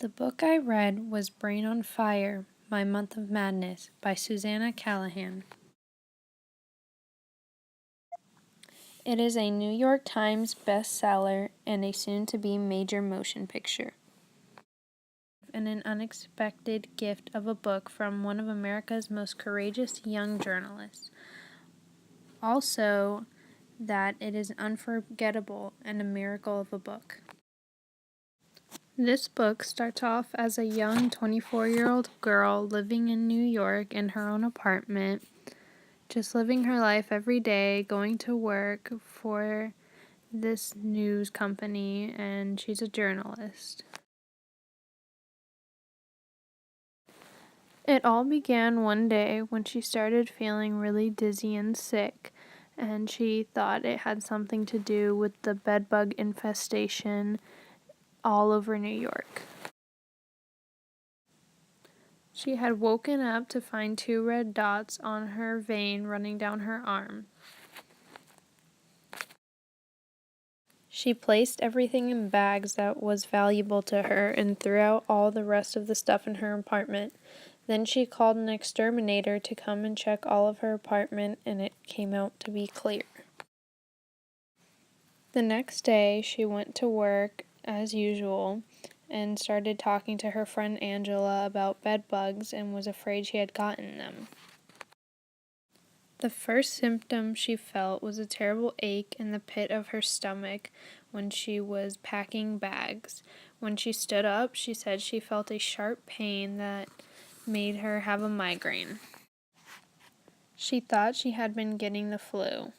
The book I read was Brain on Fire, My Month of Madness by Susanna Callahan. It is a New York Times bestseller and a soon-to-be major motion picture. And an unexpected gift of a book from one of America's most courageous young journalists. Also, that it is unforgettable and a miracle of a book. This book starts off as a young 24-year-old girl living in New York in her own apartment, just living her life every day, going to work for this news company, and she's a journalist. It all began one day when she started feeling really dizzy and sick, and she thought it had something to do with the bedbug infestation all over New York. She had woken up to find 2 red dots on her vein running down her arm. She placed everything in bags that was valuable to her and threw out all the rest of the stuff in her apartment. Then she called an exterminator to come and check all of her apartment, and it came out to be clear. The next day, she went to work as usual and started talking to her friend Angela about bed bugs and was afraid she had gotten them. The first symptom she felt was a terrible ache in the pit of her stomach when she was packing bags. When she stood up, she said she felt a sharp pain that made her have a migraine. She thought she had been getting the flu.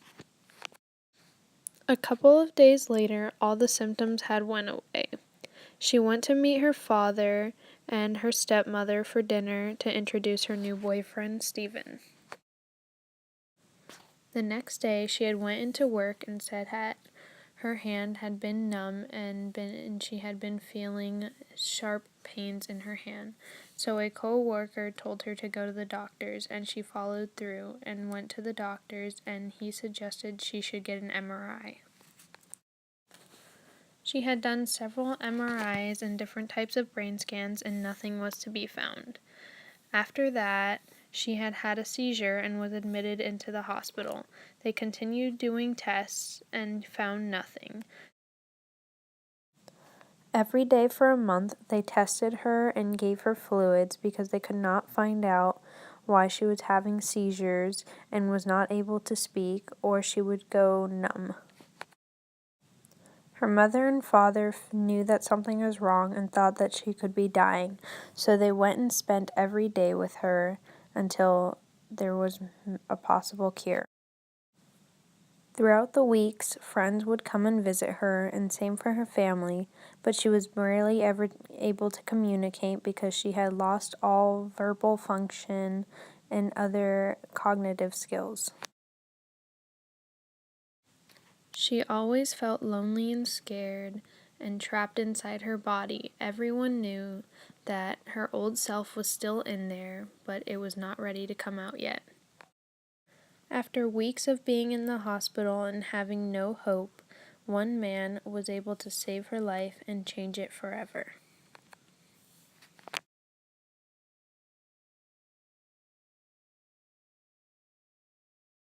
A couple of days later, all the symptoms had went away. She went to meet her father and her stepmother for dinner to introduce her new boyfriend, Stephen. The next day, she had went into work and said that her hand had been numb and she had been feeling sharp pains in her hand. So a co-worker told her to go to the doctor's, and she followed through and went to the doctor's, and he suggested she should get an MRI. She had done several MRIs and different types of brain scans, and nothing was to be found. After that, she had had a seizure and was admitted into the hospital. They continued doing tests and found nothing. Every day for a month, they tested her and gave her fluids because they could not find out why she was having seizures and was not able to speak, or she would go numb. Her mother and father knew that something was wrong and thought that she could be dying, so they went and spent every day with her until there was a possible cure. Throughout the weeks, friends would come and visit her, and same for her family, but she was rarely ever able to communicate because she had lost all verbal function and other cognitive skills. She always felt lonely and scared and trapped inside her body. Everyone knew that her old self was still in there, but it was not ready to come out yet. After weeks of being in the hospital and having no hope, one man was able to save her life and change it forever.